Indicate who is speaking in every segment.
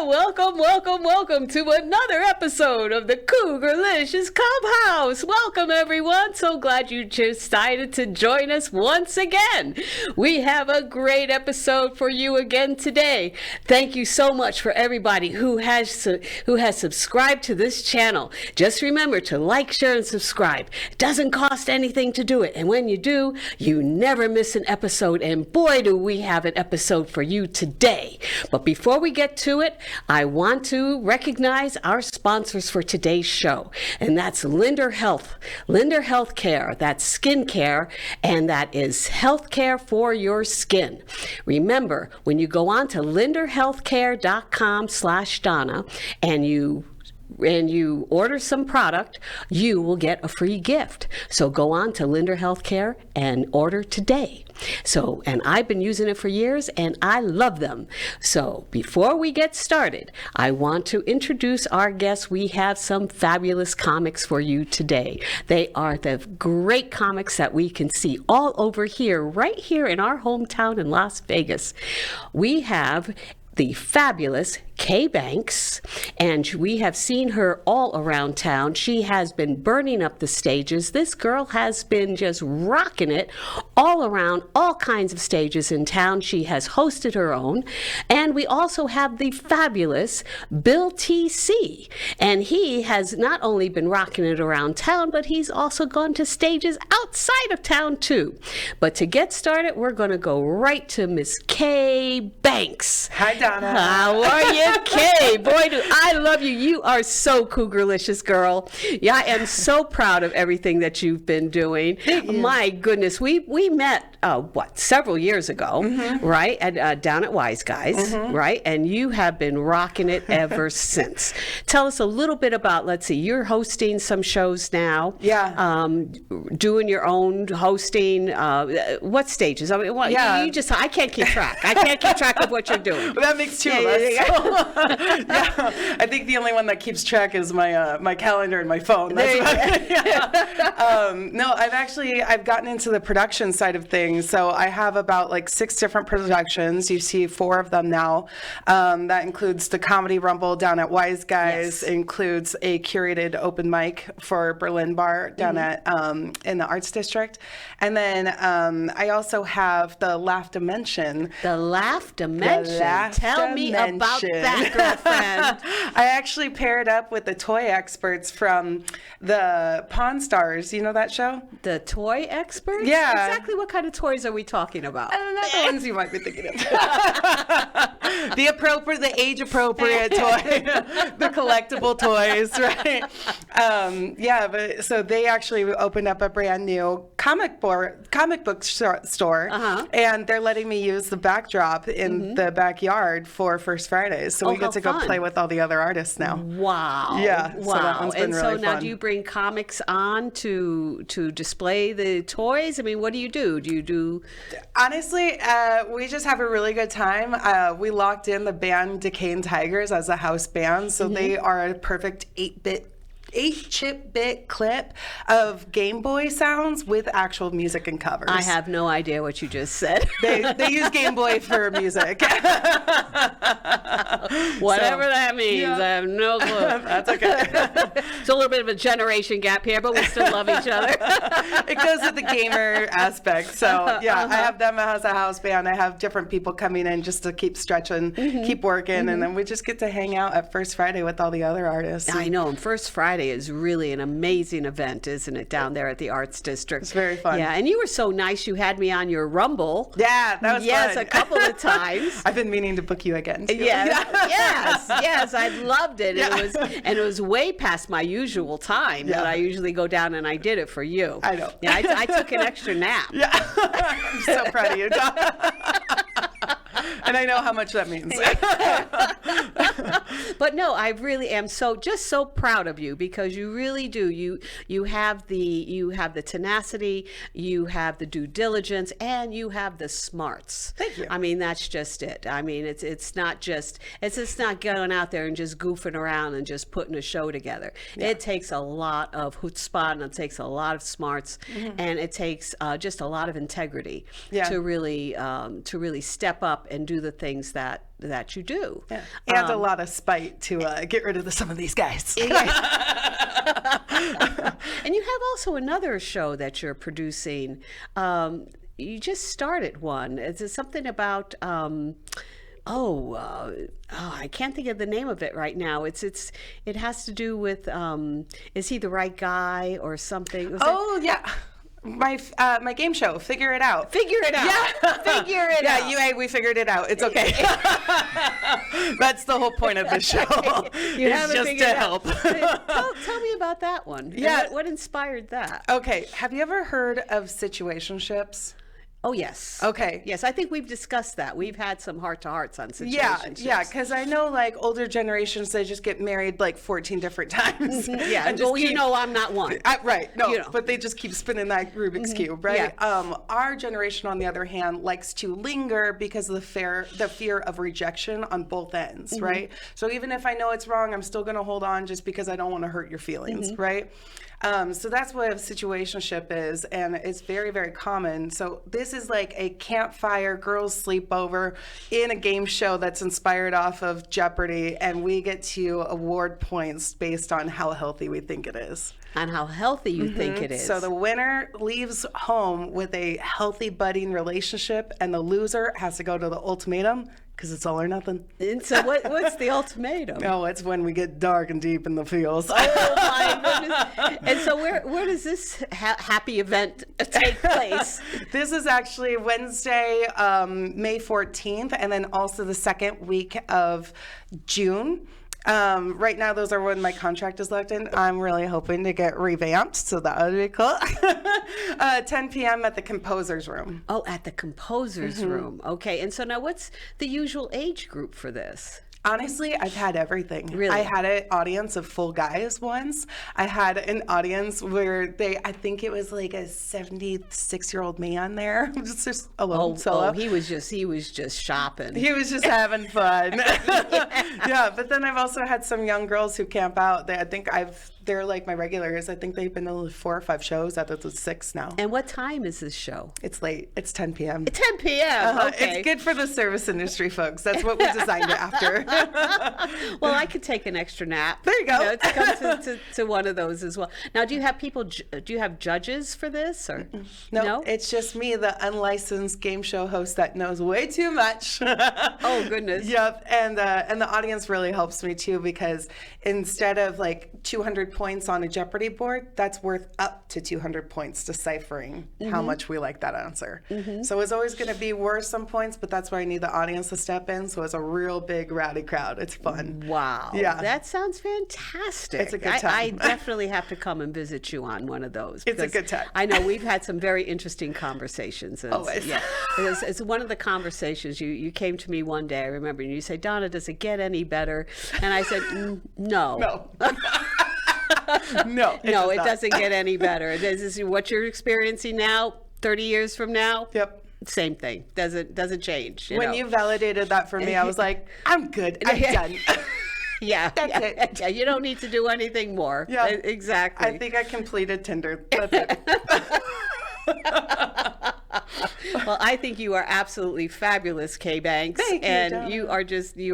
Speaker 1: Welcome to another episode of the Cougar-licious Clubhouse. Welcome, everyone. So glad you decided to join us once again. We have a great episode for you again today. Thank you so much for everybody who has subscribed to this channel. Just remember to like, share, and subscribe. It doesn't cost anything to do it. And when you do, you never miss an episode. And boy, do we have an episode for you today. But before we get to it, I want to recognize our sponsors for today's show, and that's Linder Health. Linder Healthcare, that's skin care, and that is healthcare for your skin. Remember, when you go on to linderhealthcare.com/Donna and you order some product, you will get a free gift. So go on to Linder Healthcare and order today. And I've been using it for years and I love them. So before we get started, I want to introduce our guests. We have some fabulous comics for you today. They are the great comics that we can see all over here, right here in our hometown in Las Vegas. We have the fabulous K.Banks, and we have seen her all around town. She has been burning up the stages. This girl has been just rocking it all around all kinds of stages in town. She has hosted her own. And we also have the fabulous Bill T.C. And he has not only been rocking it around town, but he's also gone to stages outside of town too. But to get started, we're going to go right to Miss K.Banks.
Speaker 2: Hi, Donna.
Speaker 1: How are you, Kay? Boy, do I love you. You are so cougar-licious, girl. Yeah, I am so proud of everything that you've been doing. My goodness, we met several years ago, right? Down at Wise Guys, right? And you have been rocking it ever since. Tell us a little bit about. Let's see, you're hosting some shows now.
Speaker 2: Yeah.
Speaker 1: Doing your own hosting. What stages? I mean,
Speaker 2: Yeah.
Speaker 1: you just. I can't keep track. I can't keep track of what you're doing.
Speaker 2: Well, that makes two of us. Yeah. I think the only one that keeps track is my calendar and my phone. That's no, I've gotten into the production side of things. So I have about 6 different productions. You see 4 of them now. That includes the Comedy Rumble down at Wise Guys.
Speaker 1: Yes.
Speaker 2: It includes a curated open mic for Berlin Bar down at in the Arts District. And then I also have the Laugh Dimension.
Speaker 1: The Laugh Dimension. Tell me about that, girlfriend.
Speaker 2: I actually paired up with the toy experts from the Pawn Stars. You know that show?
Speaker 1: The toy experts?
Speaker 2: Yeah.
Speaker 1: Exactly what kind of toys are we talking about?
Speaker 2: Not the ones you might be thinking of. The age-appropriate toy, the collectible toys, right? But so they actually opened up a brand new comic book store, and they're letting me use the backdrop in the backyard for First Fridays. So we get to go play with all the other artists now.
Speaker 1: Wow.
Speaker 2: Yeah.
Speaker 1: Wow.
Speaker 2: So that one's been really
Speaker 1: now
Speaker 2: fun.
Speaker 1: do you bring comics on to display the toys? I mean, what do you do? Do you do...
Speaker 2: Honestly, we just have a really good time. We locked in the band Decaying Tigers as a house band, so they are a perfect 8-chip-bit clip of Game Boy sounds with actual music and covers.
Speaker 1: I have no idea what you just said.
Speaker 2: They use Game Boy for music.
Speaker 1: Whatever that means, yeah. I have no clue.
Speaker 2: That's okay.
Speaker 1: It's a little bit of a generation gap here, but we still love each other.
Speaker 2: It goes with the gamer aspect. So, yeah, I have them as a house band. I have different people coming in just to keep stretching, keep working, and then we just get to hang out at First Friday with all the other artists.
Speaker 1: I know, and First Friday is really an amazing event, isn't it, down there at the Arts District?
Speaker 2: It's very fun.
Speaker 1: Yeah, and you were so nice. You had me on your Rumble.
Speaker 2: Yeah, that was
Speaker 1: yes,
Speaker 2: fun.
Speaker 1: a couple of times.
Speaker 2: I've been meaning to book you again. Too.
Speaker 1: Yes, I loved it.
Speaker 2: Yeah.
Speaker 1: It was way past my usual time that I usually go down, and I did it for you.
Speaker 2: I know.
Speaker 1: Yeah, I took an extra nap.
Speaker 2: Yeah, I'm so proud of you. And I know how much that means.
Speaker 1: But no, I really am so proud of you, because you really do. You have the tenacity, you have the due diligence, and you have the smarts.
Speaker 2: Thank you.
Speaker 1: I mean, that's just it. I mean, it's not going out there and just goofing around and just putting a show together. Yeah. It takes a lot of chutzpah, and it takes a lot of smarts, and it takes just a lot of integrity to really step up and do the things that that you do.
Speaker 2: Yeah. And a lot of spite to get rid of some of these guys.
Speaker 1: And you have also another show that you're producing. You just started one. It's something about I can't think of the name of it right now. It has to do with is he the right guy or something?
Speaker 2: Yeah. My game show, Figure It Out.
Speaker 1: Figure it out.
Speaker 2: Yeah.
Speaker 1: Figure it out.
Speaker 2: Yeah, we figured it out. It's okay. That's the whole point of the show. It's just to help.
Speaker 1: Tell me about that one.
Speaker 2: Yeah.
Speaker 1: What inspired that?
Speaker 2: Okay. Have you ever heard of situationships?
Speaker 1: Oh, yes.
Speaker 2: Okay.
Speaker 1: Yes, I think we've discussed that. We've had some heart-to-hearts on situationships.
Speaker 2: Yeah, because I know, like, older generations, they just get married, like, 14 different times.
Speaker 1: Yeah,
Speaker 2: and just
Speaker 1: you know I'm not one.
Speaker 2: Right, no,
Speaker 1: You know.
Speaker 2: but they just keep spinning that Rubik's Cube, right?
Speaker 1: Yeah.
Speaker 2: Our generation, on the other hand, likes to linger because of the fear of rejection on both ends, right? So even if I know it's wrong, I'm still going to hold on just because I don't want to hurt your feelings, right? So that's what a situationship is, and it's very, very common. So this is like a campfire girls sleepover in a game show that's inspired off of Jeopardy, and we get to award points based on how healthy we think it is.
Speaker 1: On how healthy you think it is.
Speaker 2: So the winner leaves home with a healthy budding relationship, and the loser has to go to the ultimatum because it's all or nothing.
Speaker 1: And so what's the ultimatum?
Speaker 2: Oh, it's when we get dark and deep in the fields.
Speaker 1: Oh my goodness! And so where does this happy event take place?
Speaker 2: This is actually Wednesday, May 14th, and then also the second week of June. Right now, those are when my contract is locked in. I'm really hoping to get revamped, so that would be cool. 10 p.m. at the Composer's Room.
Speaker 1: Oh, at the Composer's Room. Okay, and so now what's the usual age group for this?
Speaker 2: Honestly, I've had everything.
Speaker 1: Really?
Speaker 2: I had an audience of full guys once. I had an audience where I think it was like a 76-year-old man there, just alone solo.
Speaker 1: Oh, he was just shopping.
Speaker 2: He was just having fun. Yeah, but then I've also had some young girls who camp out. They're like my regulars. I think they've been to 4 or 5 shows out of the 6 now.
Speaker 1: And what time is this show?
Speaker 2: It's late. It's 10 p.m.
Speaker 1: 10 p.m. Okay.
Speaker 2: It's good for the service industry folks. That's what we designed it after.
Speaker 1: Well, I could take an extra nap.
Speaker 2: There you go.
Speaker 1: To come to one of those as well. Now, do you have do you have judges for this? Or
Speaker 2: No, it's just me, the unlicensed game show host that knows way too much.
Speaker 1: Oh, goodness.
Speaker 2: Yep, and the audience really helps me too, because instead of like 200 points on a Jeopardy board, that's worth up to 200 points deciphering how much we like that answer. So it's always going to be worth some points, but that's why I need the audience to step in. So it's a real big rowdy crowd. It's fun.
Speaker 1: Wow.
Speaker 2: Yeah.
Speaker 1: That sounds fantastic.
Speaker 2: It's a good time.
Speaker 1: I definitely have to come and visit you on one of those.
Speaker 2: It's a
Speaker 1: because
Speaker 2: good time.
Speaker 1: I know we've had some very interesting conversations.
Speaker 2: Always.
Speaker 1: Yeah. It's one of the conversations. You came to me one day, I remember, and you said, Donna, does it get any better? And I said, no.
Speaker 2: No. No,
Speaker 1: No, it doesn't get any better. This is what you're experiencing now, 30 years from now.
Speaker 2: Yep.
Speaker 1: Same thing. Doesn't change.
Speaker 2: When you validated that for me, I was like, I'm good. I'm done.
Speaker 1: Yeah.
Speaker 2: That's it.
Speaker 1: Yeah, you don't need to do anything more.
Speaker 2: Yeah.
Speaker 1: Exactly.
Speaker 2: I think I completed Tinder. That's it.
Speaker 1: Well, I think you are absolutely fabulous, K.Banks.
Speaker 2: Thank you,
Speaker 1: and
Speaker 2: Donna.
Speaker 1: you are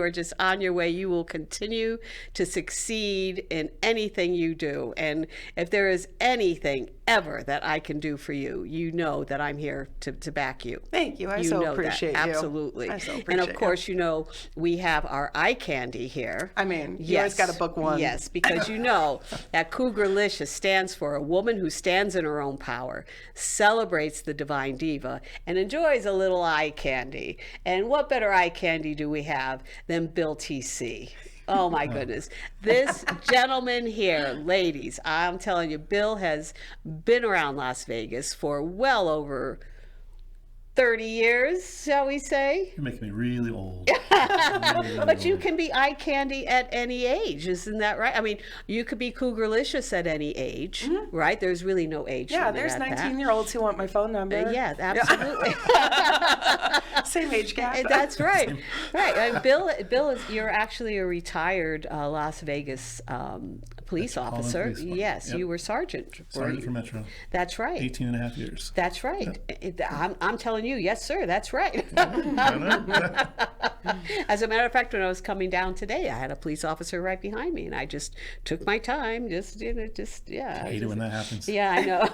Speaker 1: just on your way. You will continue to succeed in anything you do. And if there is anything ever that I can do for you, you know that I'm here to back you.
Speaker 2: Thank you. I
Speaker 1: You
Speaker 2: so
Speaker 1: know
Speaker 2: appreciate
Speaker 1: that.
Speaker 2: you.
Speaker 1: Absolutely.
Speaker 2: I so
Speaker 1: And
Speaker 2: appreciate
Speaker 1: of course, you know, we have our eye candy here.
Speaker 2: I mean, you always got to book one.
Speaker 1: Yes, because you know that Cougar-licious stands for a woman who stands in her own power, celebrates the divine diva, and enjoys a little eye candy. And what better eye candy do we have than Bill TC? Oh my goodness. This gentleman here, ladies, I'm telling you, Bill has been around Las Vegas for well over 30 years, shall we say?
Speaker 3: You're making me really old.
Speaker 1: But you can be eye candy at any age, isn't that right? I mean, you could be Cougar-licious at any age, right? There's really no age
Speaker 2: Yeah,
Speaker 1: limit
Speaker 2: there's
Speaker 1: at that.
Speaker 2: 19-year-olds who want my phone number.
Speaker 1: Yeah, absolutely.
Speaker 2: Same age gap.
Speaker 1: That's right. Right. And Bill is, you're actually a retired Las Vegas police officer.
Speaker 3: police department.
Speaker 1: Yes,
Speaker 3: Yep.
Speaker 1: you were sergeant.
Speaker 3: Sergeant for Metro.
Speaker 1: That's right.
Speaker 3: 18 and a half years.
Speaker 1: That's right. I'm telling you, yes, sir, that's right. As a matter of fact, when I was coming down today, I had a police officer right behind me, and I just took my time, yeah.
Speaker 3: I hate it when that happens.
Speaker 1: Yeah, I know.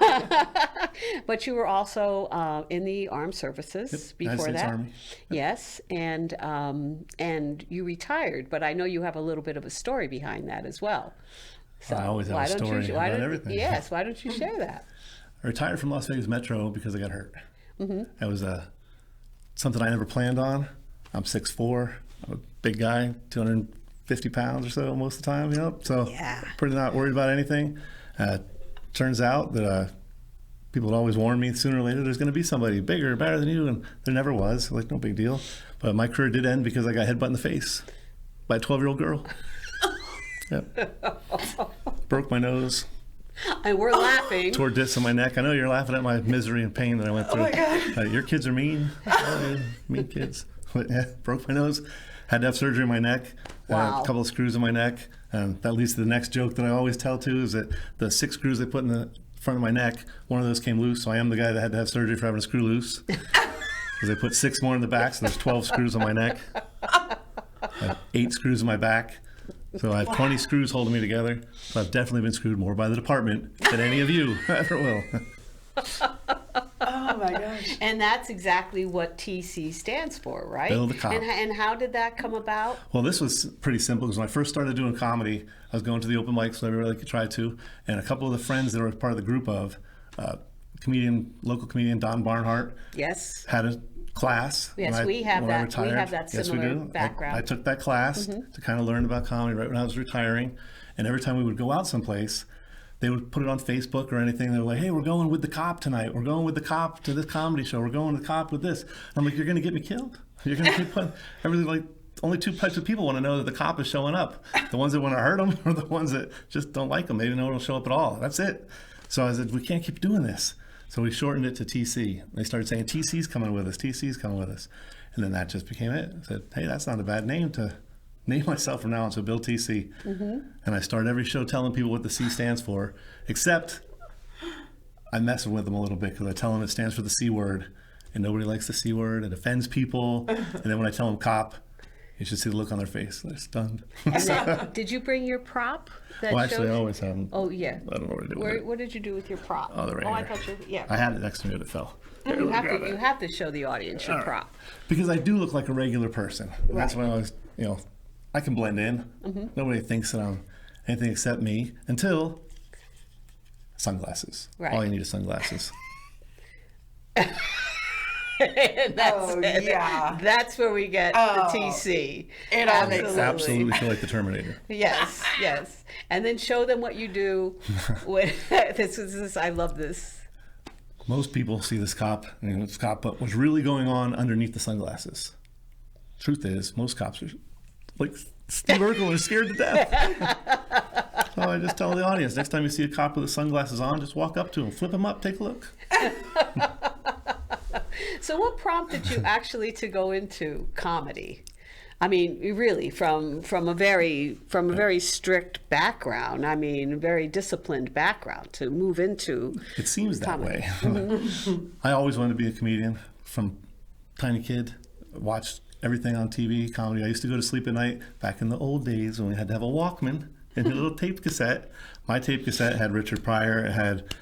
Speaker 1: But you were also in the armed services before
Speaker 3: United States
Speaker 1: that.
Speaker 3: Army.
Speaker 1: Yes, and you retired, but I know you have a little bit of a story behind that as well. So
Speaker 3: I always have
Speaker 1: why
Speaker 3: a
Speaker 1: don't
Speaker 3: story
Speaker 1: you, why
Speaker 3: about
Speaker 1: don't-
Speaker 3: everything.
Speaker 1: Yes, why don't you share that?
Speaker 3: I retired from Las Vegas Metro because I got hurt. That was something I never planned on. I'm 6'4", I'm a big guy, 250 pounds or so most of the time, so
Speaker 1: Yeah.
Speaker 3: pretty not worried about anything. Turns out that people had always warned me sooner or later there's going to be somebody bigger, better than you, and there never was. Like, no big deal. But my career did end because I got headbutt in the face by a 12-year-old girl. Yep. Broke my nose.
Speaker 1: And we're laughing.
Speaker 3: Tore discs in my neck. I know you're laughing at my misery and pain that I went through.
Speaker 2: my God.
Speaker 3: Your kids are mean. Oh, yeah, mean kids. But, yeah, broke my nose. Had to have surgery in my neck.
Speaker 1: Wow.
Speaker 3: A couple of screws in my neck. That leads to the next joke that I always tell too, is that the 6 screws they put in the front of my neck, one of those came loose. So I am the guy that had to have surgery for having a screw loose. Because they put 6 more in the back, so there's 12 screws on my neck. I have 8 screws in my back. So I have 20 screws holding me together. So I've definitely been screwed more by the department than any of you ever will.
Speaker 2: Oh my gosh.
Speaker 1: And that's exactly what TC stands for, right?
Speaker 3: Bill the Cop.
Speaker 1: And how did that come about?
Speaker 3: Well, this was pretty simple because when I first started doing comedy, I was going to the open mics so everybody could try to. And a couple of the friends that were part of the group of local comedian Don Barnhart
Speaker 1: Yes.
Speaker 3: had a class.
Speaker 1: Yes, we have
Speaker 3: when I
Speaker 1: that. We
Speaker 3: retired.
Speaker 1: have that
Speaker 3: Yes, we
Speaker 1: similar
Speaker 3: do.
Speaker 1: background.
Speaker 3: I took that class to kind of learn about comedy right when I was retiring. And every time we would go out someplace, they would put it on Facebook or anything. They were like, hey, we're going with the cop tonight. We're going with the cop to this comedy show. We're going with the cop with this. I'm like, you're going to get me killed. You're going to keep putting everything like. Only 2 types of people want to know that the cop is showing up. The ones that want to hurt him or the ones that just don't like him. Maybe no one will show up at all. That's it. So I said, we can't keep doing this. So we shortened it to TC. They started saying, TC's coming with us. TC's coming with us. And then that just became it. I said, hey, that's not a bad name to name myself from now on. So Bill TC. And I start every show telling people what the C stands for, except I mess with them a little bit because I tell them it stands for the C word. And nobody likes the C word. It offends people. And then when I tell them cop, you should see the look on their face. They're stunned.
Speaker 1: And then, did you bring your prop? That
Speaker 3: Well, actually, I
Speaker 1: shows-
Speaker 3: always have them.
Speaker 1: Oh, yeah.
Speaker 3: I don't know what to do with it.
Speaker 1: What did you do with your prop?
Speaker 3: Oh, they're right
Speaker 1: I
Speaker 3: here.
Speaker 1: thought you, yeah.
Speaker 3: I had it next to me, but it fell.
Speaker 1: You have to show the audience your
Speaker 3: All right.
Speaker 1: prop.
Speaker 3: Because I do look like a regular person. And that's why I always, I can blend in. Nobody thinks that I'm anything except me until sunglasses.
Speaker 1: Right.
Speaker 3: All you need is sunglasses.
Speaker 1: And that's
Speaker 2: Oh,
Speaker 1: it.
Speaker 2: yeah.
Speaker 1: That's where we get
Speaker 2: Oh,
Speaker 1: the TC.
Speaker 2: it all makes sense.
Speaker 3: Absolutely feel like the Terminator.
Speaker 1: Yes, yes. And then show them what you do. This I love this.
Speaker 3: Most people see this cop, this cop, but what's really going on underneath the sunglasses? Truth is, most cops are like Steve Urkel are scared to death. So I just tell the audience, next time you see a cop with the sunglasses on, just walk up to him, flip him up, take a look.
Speaker 1: So what prompted you actually to go into comedy? I mean, really, from a very strict background. I mean, very disciplined background to move into.
Speaker 3: It seems that
Speaker 1: comedy.
Speaker 3: way. I always wanted to be a comedian from tiny kid. Watched everything on TV, comedy. I used to go to sleep at night back in the old days when we had to have a Walkman and a little tape cassette. My tape cassette had Richard Pryor, it had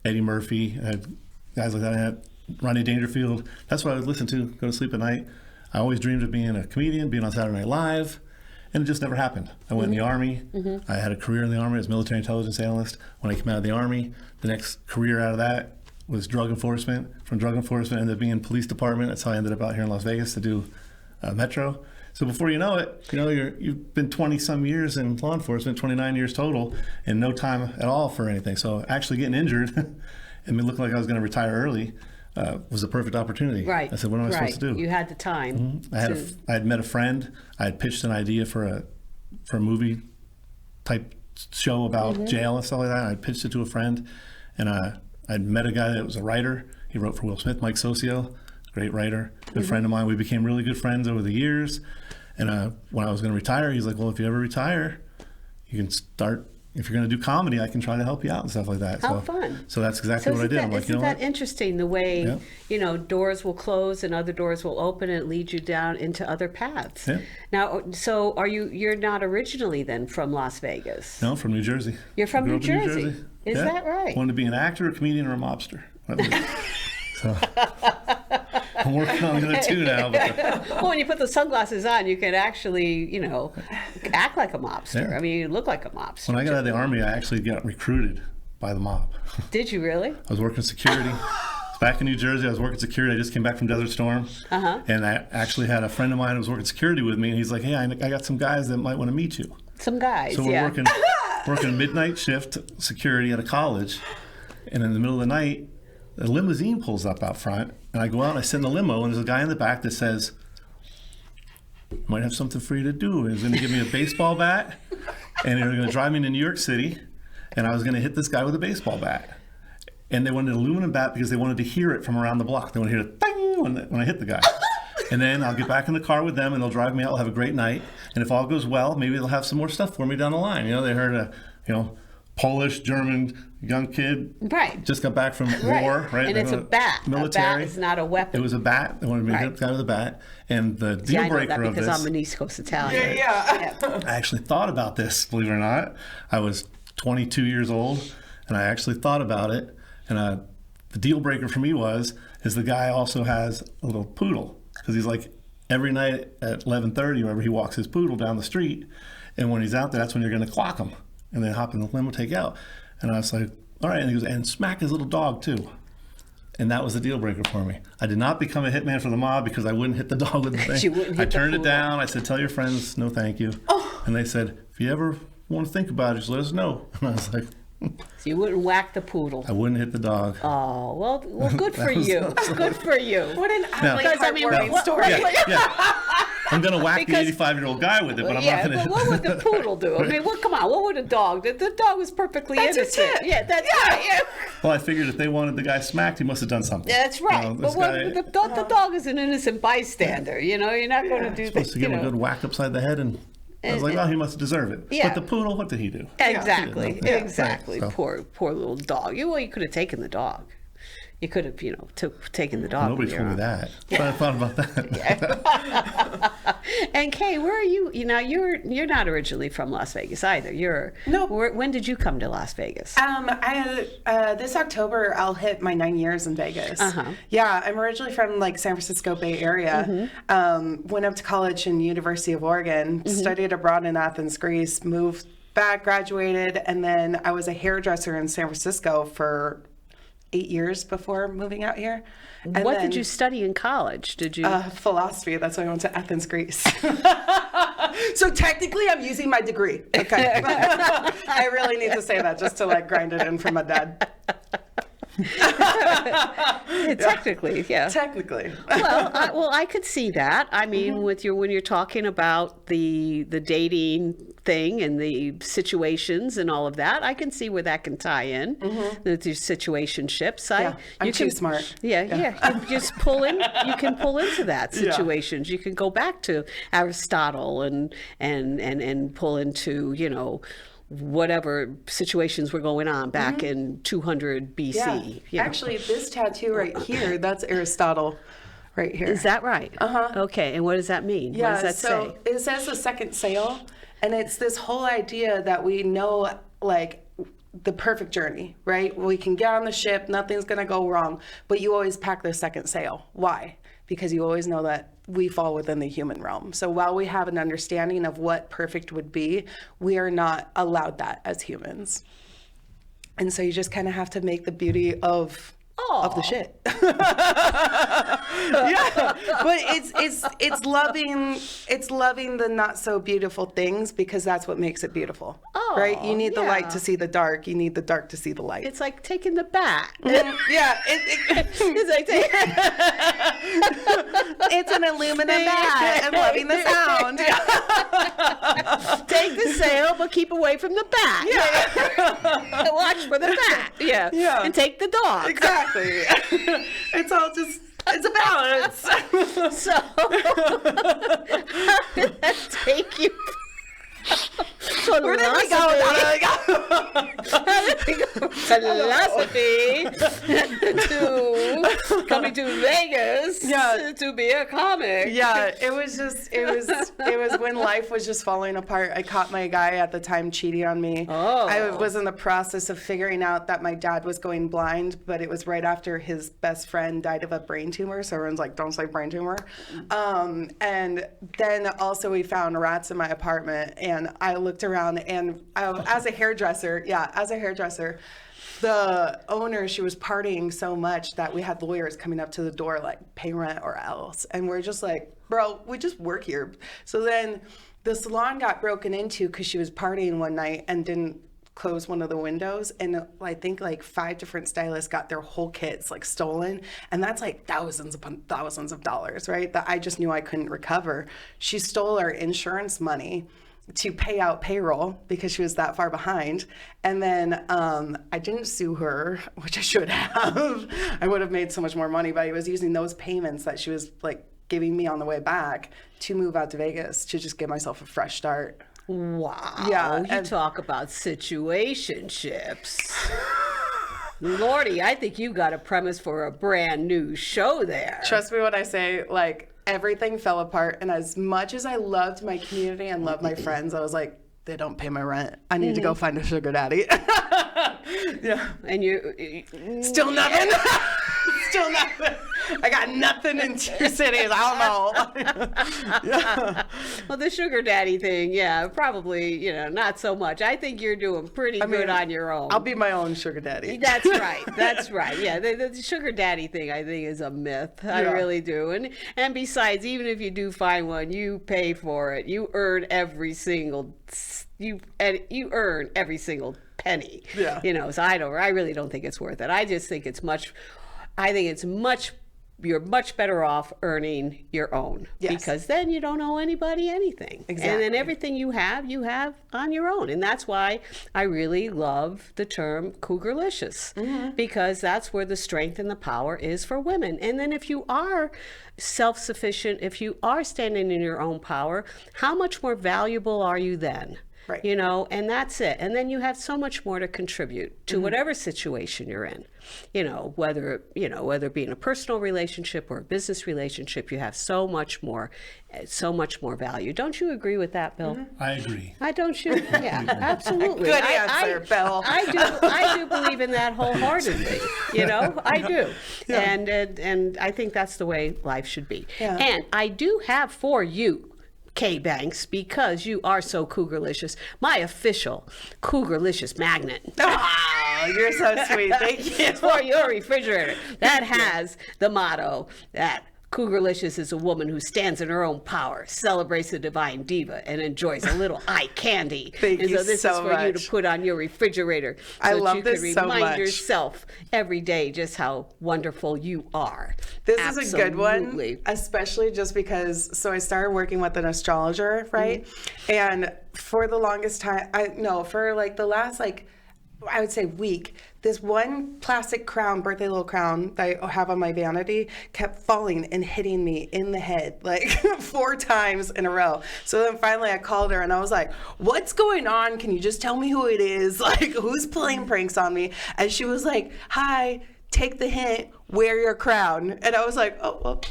Speaker 3: Eddie Murphy, it had guys like that. It had Rodney Dangerfield. That's what I would listen to, go to sleep at night. I always dreamed of being a comedian, being on Saturday Night Live, and it just never happened. I went in the Army. I had a career in the Army as military intelligence analyst. When I came out of the Army, the next career out of that was drug enforcement. From drug enforcement, I ended up being in police department. That's how I ended up out here in Las Vegas to do Metro. So before you know it, you've been 20-some years in law enforcement, 29 years total, and no time at all for anything. So actually getting injured and me looking like I was going to retire early was a perfect opportunity.
Speaker 1: Right.
Speaker 3: I said, what am I supposed to do?
Speaker 1: You had the time.
Speaker 3: I had met a friend. I had pitched an idea for a movie type show about jail and stuff like that. I pitched it to a friend, and I'd met a guy that was a writer. He wrote for Will Smith, Mike Socio, great writer, good friend of mine. We became really good friends over the years. And when I was going to retire, he's like, well, if you ever retire, you can start if you're going to do comedy, I can try to help you out and stuff like that.
Speaker 1: How
Speaker 3: so
Speaker 1: fun.
Speaker 3: So that's exactly what I did. I'm like,
Speaker 1: isn't that interesting, the way,
Speaker 3: Yeah.
Speaker 1: you know, doors will close and other doors will open and lead you down into other paths.
Speaker 3: Yeah.
Speaker 1: Now, so you're not originally then from Las Vegas?
Speaker 3: No, from New Jersey.
Speaker 1: You're from
Speaker 3: I grew
Speaker 1: New
Speaker 3: up in
Speaker 1: Jersey. Is that right?
Speaker 3: Wanted to be an actor, a comedian, or a mobster. That was it. So, I'm working on the other two now. But,
Speaker 1: Well, when you put the sunglasses on, you can actually, you know, act like a mobster.
Speaker 3: Yeah.
Speaker 1: I mean, you look like a mobster.
Speaker 3: when I got out of the Army, I actually got recruited by the mob.
Speaker 1: Did you really?
Speaker 3: I was working security. Back in New Jersey, I was working security. I just came back from Desert Storm. And I actually had a friend of mine who was working security with me, and he's like, hey, I got some guys that might want to meet you.
Speaker 1: Some guys,
Speaker 3: So we're
Speaker 1: yeah.
Speaker 3: working a midnight shift security at a college, and in the middle of the night, a limousine pulls up out front, and I go out and I sit in the limo, and there's a guy in the back that says, might have something for you to do. He's going to give me a baseball bat, and they're going to drive me to New York City, and I was going to hit this guy with a baseball bat. And they wanted an aluminum bat because they wanted to hear it from around the block. They want to hear it bang when I hit the guy. And then I'll get back in the car with them, and they'll drive me out. We'll have a great night. And if all goes well, maybe they'll have some more stuff for me down the line. You know, they heard Polish, German, young kid.
Speaker 1: Right.
Speaker 3: Just got back from war, right?
Speaker 1: And it's a bat.
Speaker 3: Military.
Speaker 1: A bat is not a weapon.
Speaker 3: It was a bat. They wanted me to hit the guy with a bat. And the
Speaker 1: See, I
Speaker 3: deal
Speaker 1: know
Speaker 3: breaker
Speaker 1: that
Speaker 3: of
Speaker 1: because
Speaker 3: this.
Speaker 1: I'm an East Coast Italian.
Speaker 2: Yeah.
Speaker 3: I actually thought about this, believe it or not. I was 22 years old, and I actually thought about it. And the deal breaker for me is the guy also has a little poodle, because he's like, every night at 11:30 or whatever, he walks his poodle down the street, and when he's out there, that's when you're going to clock him, and then hop in the limo, take out. And I was like, all right. And he goes, and smack his little dog too. And that was the deal breaker for me. I did not become a hitman for the mob because I wouldn't hit the dog with the thing.
Speaker 1: You wouldn't hit
Speaker 3: I turned
Speaker 1: the
Speaker 3: it
Speaker 1: poodle.
Speaker 3: down. I said, tell your friends, no thank you. And they said, if you ever want to think about it, just let us know. And I was like,
Speaker 1: So you wouldn't whack the poodle.
Speaker 3: I wouldn't hit the dog.
Speaker 1: Oh, well, good for you. Good for you.
Speaker 2: What an
Speaker 3: Now-
Speaker 2: like, heartwarming story.
Speaker 3: Yeah. I'm going to whack
Speaker 1: Because-
Speaker 3: the 85-year-old guy with it, but I'm
Speaker 1: Yeah,
Speaker 3: not going
Speaker 1: but
Speaker 3: to.
Speaker 1: what would the poodle do? I mean, come on, what would a dog do? The dog was perfectly
Speaker 2: That's
Speaker 1: innocent.
Speaker 2: just it.
Speaker 1: Yeah, that's right. Yeah.
Speaker 3: Well, I figured if they wanted the guy smacked, he must have done something.
Speaker 1: That's right.
Speaker 3: You know,
Speaker 1: But
Speaker 3: this
Speaker 1: what,
Speaker 3: guy
Speaker 1: the dog is an innocent bystander. You know, you're not going to do
Speaker 3: supposed
Speaker 1: that.
Speaker 3: to give
Speaker 1: You
Speaker 3: him a
Speaker 1: know.
Speaker 3: good whack upside the head, and I was like, well, he must deserve it.
Speaker 1: Yeah.
Speaker 3: But the poodle, what did he do?
Speaker 1: Exactly.
Speaker 3: Yeah.
Speaker 1: Exactly.
Speaker 3: Right, so.
Speaker 1: Poor little dog. You could have taken the dog. You could have, taken the dog.
Speaker 3: Nobody
Speaker 1: when
Speaker 3: told me
Speaker 1: you're on.
Speaker 3: that. So I thought about that.
Speaker 1: And Kay, where are you? You know, you're not originally from Las Vegas either.
Speaker 2: No.
Speaker 1: When did you come to Las Vegas?
Speaker 2: This October I'll hit my 9 years in Vegas.
Speaker 1: Uh-huh.
Speaker 2: Yeah, I'm originally from like San Francisco Bay Area. Went up to college in University of Oregon, studied abroad in Athens, Greece, moved back, graduated, and then I was a hairdresser in San Francisco for 8 years before moving out here. And
Speaker 1: What
Speaker 2: then,
Speaker 1: did you study in college? Did you?
Speaker 2: philosophy. That's why I went to Athens, Greece. So technically, I'm using my degree. Okay. I really need to say that just to like grind it in for my dad.
Speaker 1: Technically, yeah.
Speaker 2: Technically.
Speaker 1: Well, I could see that. I mean, when you're talking about the dating thing and the situations and all of that, I can see where that can tie in with your situationships.
Speaker 2: I'm too smart.
Speaker 1: Yeah. You just pull in. You can pull into that situations. You can go back to Aristotle and pull into whatever situations were going on back in 200 BC.
Speaker 2: Yeah.
Speaker 1: you know.
Speaker 2: Actually, this tattoo right here, that's Aristotle right here.
Speaker 1: Is that right? Okay, and what does that mean?
Speaker 2: Yeah,
Speaker 1: what does that
Speaker 2: so
Speaker 1: say?
Speaker 2: it says the second sail, and it's this whole idea that we know, like, the perfect journey, right? We can get on the ship, nothing's gonna go wrong, but you always pack the second sail. Why? Because you always know that we fall within the human realm. So while we have an understanding of what perfect would be, we are not allowed that as humans. And so you just kind of have to make the beauty of the shit. Yeah, but it's loving the not so beautiful things, because that's what makes it beautiful. Right? You need the light to see the dark. You need the dark to see the light.
Speaker 1: It's like taking the bat.
Speaker 2: Yeah,
Speaker 1: It's like
Speaker 2: it's an aluminum bat and loving the sound.
Speaker 1: take the sail, but keep away from the bat. Yeah. Watch for the bat. Yeah.
Speaker 2: Yeah.
Speaker 1: And take the dog.
Speaker 2: Exactly. It's a balance.
Speaker 1: So, how did that take you? So
Speaker 2: Where did we go?
Speaker 1: Philosophy to coming to Vegas to be a comic.
Speaker 2: Yeah, it was when life was just falling apart. I caught my guy at the time cheating on me.
Speaker 1: Oh.
Speaker 2: I was in the process of figuring out that my dad was going blind, but it was right after his best friend died of a brain tumor. So everyone's like, don't say brain tumor. And then also we found rats in my apartment, and I looked around, and as a hairdresser, the owner, she was partying so much that we had lawyers coming up to the door like, pay rent or else. And we're just like, bro, we just work here. So then the salon got broken into because she was partying one night and didn't close one of the windows. And I think like 5 different stylists got their whole kits like stolen. And that's like thousands upon thousands of dollars, right? That I just knew I couldn't recover. She stole our insurance money to pay out payroll because she was that far behind. And then I didn't sue her, which I should have. I would have made so much more money, but I was using those payments that she was like giving me on the way back to move out to Vegas to just give myself a fresh start.
Speaker 1: Wow.
Speaker 2: Yeah,
Speaker 1: You talk about situationships. Lordy, I think you got a premise for a brand new show there.
Speaker 2: Trust me when I say, like, everything fell apart. And as much as I loved my community and loved my friends, I was like, they don't pay my rent. I need to go find a sugar daddy. Yeah.
Speaker 1: And you
Speaker 2: Still nothing. Still nothing. I got nothing in 2 cities. I don't know. Yeah.
Speaker 1: Well, the sugar daddy thing, yeah, probably, not so much. I think you're doing pretty good on your own.
Speaker 2: I'll be my own sugar daddy.
Speaker 1: That's right. That's right. Yeah, the sugar daddy thing, I think, is a myth. I really do. And besides, even if you do find one, you pay for it. You earn every single penny.
Speaker 2: Yeah.
Speaker 1: So I really don't think it's worth it. I just think you're much better off earning your own.
Speaker 2: Yes.
Speaker 1: Because then you don't owe anybody anything.
Speaker 2: Exactly.
Speaker 1: And then everything you have on your own. And that's why I really love the term Cougar-licious, because that's where the strength and the power is for women. And then if you are self-sufficient, if you are standing in your own power, how much more valuable are you then?
Speaker 2: Right.
Speaker 1: And that's it. And then you have so much more to contribute to whatever situation you're in. Whether it be in a personal relationship or a business relationship, you have so much more value. Don't you agree with that, Bill?
Speaker 3: I agree.
Speaker 1: Don't you? Yeah, absolutely.
Speaker 2: Good answer, Bill.
Speaker 1: I do believe in that wholeheartedly. I do.
Speaker 2: Yeah.
Speaker 1: And I think that's the way life should be.
Speaker 2: Yeah.
Speaker 1: And I do have for you, K.Banks, because you are so Cougar-licious, my official Cougar-licious magnet.
Speaker 2: Oh, you're so sweet. Thank you.
Speaker 1: For your refrigerator. That has the motto that Cougar-licious is a woman who stands in her own power, celebrates the divine diva, and enjoys a little eye candy.
Speaker 2: Thank
Speaker 1: and
Speaker 2: you
Speaker 1: so this
Speaker 2: so
Speaker 1: is for you
Speaker 2: much.
Speaker 1: to put on your refrigerator so
Speaker 2: I
Speaker 1: that
Speaker 2: love
Speaker 1: you
Speaker 2: this
Speaker 1: can
Speaker 2: so
Speaker 1: remind
Speaker 2: much.
Speaker 1: yourself every day just how wonderful you are.
Speaker 2: This is a good one,
Speaker 1: Absolutely.
Speaker 2: especially just because, so I started working with an astrologer, right? And for the longest time, for like the last, I would say week, this one plastic crown, birthday little crown that I have on my vanity kept falling and hitting me in the head like 4 times in a row. So then finally I called her and I was like, what's going on? Can you just tell me who it is? Like, who's playing pranks on me? And she was like, hi, take the hint, wear your crown. And I was like, oh, well.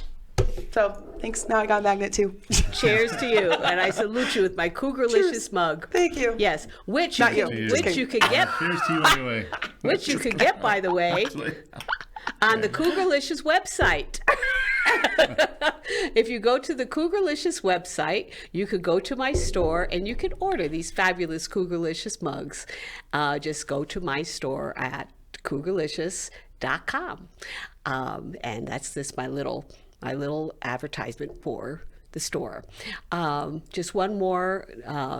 Speaker 2: So thanks. Now I got a magnet too.
Speaker 1: Cheers to you, and I salute you with my Cougar-licious mug.
Speaker 2: Thank you.
Speaker 1: Yes, which
Speaker 2: Not
Speaker 1: you
Speaker 2: you.
Speaker 1: could, which you could get,
Speaker 3: Cheers to you anyway.
Speaker 1: which you could get, by the way, on the Cougar-licious website. If you go to the Cougar-licious website, you could go to my store and you could order these fabulous Cougar-licious mugs. Just go to my store at Cougar-licious.com, and that's just my little advertisement for the store. Just one more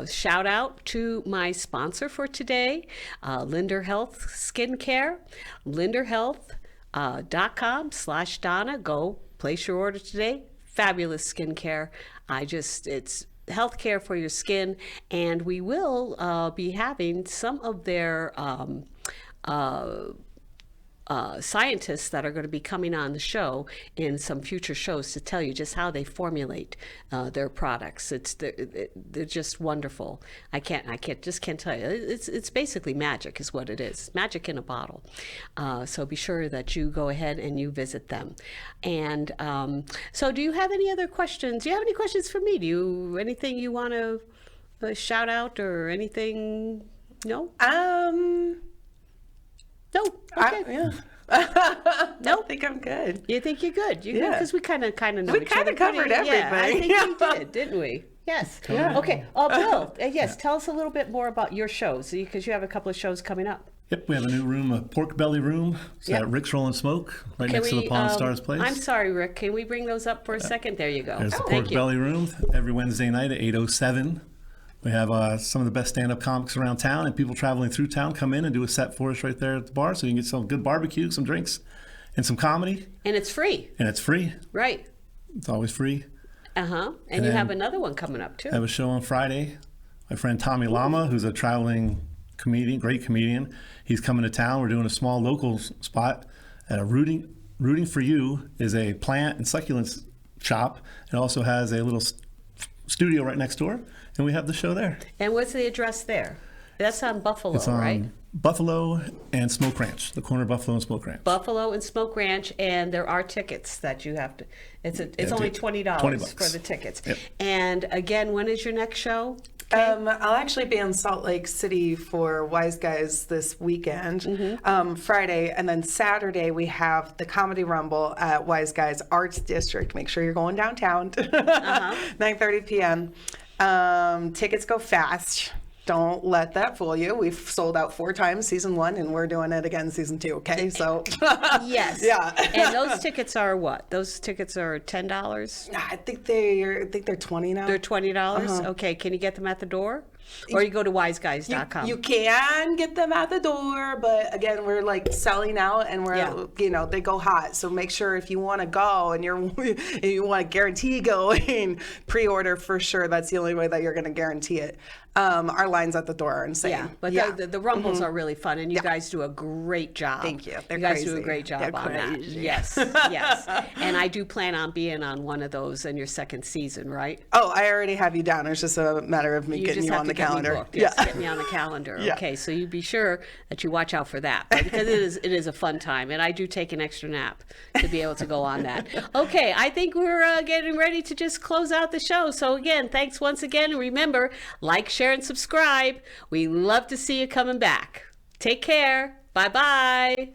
Speaker 1: shout out to my sponsor for today, Linder Health Skincare, linderhealth.com/Donna. Go place your order today. Fabulous skincare. It's healthcare for your skin, and we will be having some of their scientists that are going to be coming on the show in some future shows to tell you just how they formulate their products. They're just wonderful. I can't tell you. It's basically magic is what it is. Magic in a bottle. So be sure that you go ahead and you visit them. And so do you have any other questions? Do you have any questions for me? Anything you want to shout out or anything? No? No. Okay.
Speaker 2: No, I think I'm good.
Speaker 1: You think you're good? You're good because we kind of know
Speaker 2: We
Speaker 1: each
Speaker 2: kind
Speaker 1: other
Speaker 2: of covered
Speaker 1: pretty-
Speaker 2: everything.
Speaker 1: Yeah, I think we did, didn't we? Yes.
Speaker 2: Yeah.
Speaker 1: Okay. Bill, yes, tell us a little bit more about your shows because you have a couple of shows coming up.
Speaker 3: Yep, we have a new room, a pork belly room. It's at Rick's Roll and Smoke, right next to the Pawn Stars place.
Speaker 1: I'm sorry, Rick. Can we bring those up for a second? There you go.
Speaker 3: There's the
Speaker 1: Thank
Speaker 3: pork
Speaker 1: you.
Speaker 3: belly room every Wednesday night at 8:07. We have some of the best stand-up comics around town, and people traveling through town come in and do a set for us right there at the bar, so you can get some good barbecue, some drinks, and some comedy.
Speaker 1: And it's free.
Speaker 3: And it's free.
Speaker 1: Right.
Speaker 3: It's always free.
Speaker 1: And you have another one coming up too.
Speaker 3: I have a show on Friday. My friend Tommy Lama, who's a traveling comedian, great comedian, he's coming to town. We're doing a small local spot at a Rooting for You is a plant and succulents shop. It also has a little studio right next door, and we have the show there.
Speaker 1: And what's the address there? That's on Buffalo,
Speaker 3: It's on
Speaker 1: right?
Speaker 3: Buffalo and Smoke Ranch, the corner of Buffalo and Smoke Ranch.
Speaker 1: Buffalo and Smoke Ranch, and there are tickets that you have to. It's only $20
Speaker 3: $20
Speaker 1: for the tickets.
Speaker 3: Yep.
Speaker 1: And again, when is your next show?
Speaker 2: I'll actually be in Salt Lake City for Wise Guys this weekend, Friday, and then Saturday we have the Comedy Rumble at Wise Guys Arts District. Make sure you're going downtown, 9:30 p.m. Tickets go fast. Don't let that fool you. We've sold out 4 times season 1, and we're doing it again season 2. Okay, so
Speaker 1: Yes.
Speaker 2: yeah.
Speaker 1: And those tickets are what? Those tickets are $10.
Speaker 2: I think they're $20 now.
Speaker 1: They're $20. Okay. Can you get them at the door, or you go to wiseguys.com?
Speaker 2: You can get them at the door, but again, we're like selling out, and we're they go hot. So make sure if you want to go and you want to guarantee going, pre-order for sure. That's the only way that you're going to guarantee it. Our lines at the door are insane.
Speaker 1: Yeah, but the rumbles are really fun, and you guys do a great job.
Speaker 2: Thank you. They're
Speaker 1: you guys do a
Speaker 2: crazy.
Speaker 1: great job
Speaker 2: They're
Speaker 1: on that.
Speaker 2: crazy.
Speaker 1: Yes, yes. And I do plan on being on one of those in your second season, right?
Speaker 2: Oh, I already have you down. It's just a matter of me
Speaker 1: You
Speaker 2: getting
Speaker 1: just
Speaker 2: you
Speaker 1: have
Speaker 2: on
Speaker 1: to
Speaker 2: the
Speaker 1: get me
Speaker 2: calendar.
Speaker 1: booked. Yes, get me on the calendar.
Speaker 2: Yeah.
Speaker 1: Okay, so you be sure that you watch out for that because it is a fun time, and I do take an extra nap to be able to go on that. Okay, I think we're getting ready to just close out the show. So again, thanks once again, and remember, like, share, and subscribe. We love to see you coming back. Take care. Bye-bye.